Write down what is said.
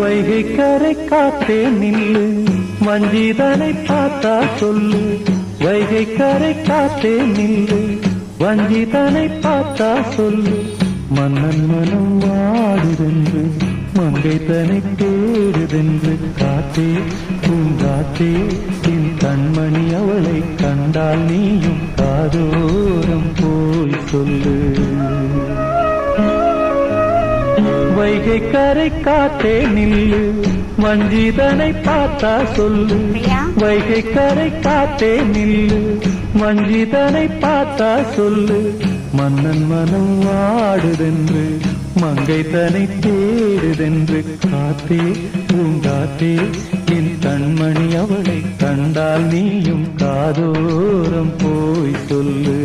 வைகை கரை காத்தே நில்லு, வஞ்சிதனை பார்த்தா சொல்லு. வைகை கரை காத்தே நில்லு, வஞ்சிதனை பார்த்தா சொல்லு. மன்னன் மனம் வாடுதென்று, மங்கை தனை தேடுதென்று. காத்தே பூங்காத்தே, என் கண்மணி அவளை கண்டால் நீயும் காதோரம் போய் சொல்லு. வைகை கரை காத்தே நில்லு, வஞ்சிதனை பார்த்தா சொல்லு. வைகை கரை காத்தே நில்லு, வஞ்சிதனை பார்த்தா சொல்லு. மன்னன் மனம் வாடுதென்று, மங்கை தனை தேடுதென்று. காத்தே பூங்காத்தே, என் கண்மணி அவளை கண்டால் நீயும் காதோரம் போய் சொல்லு.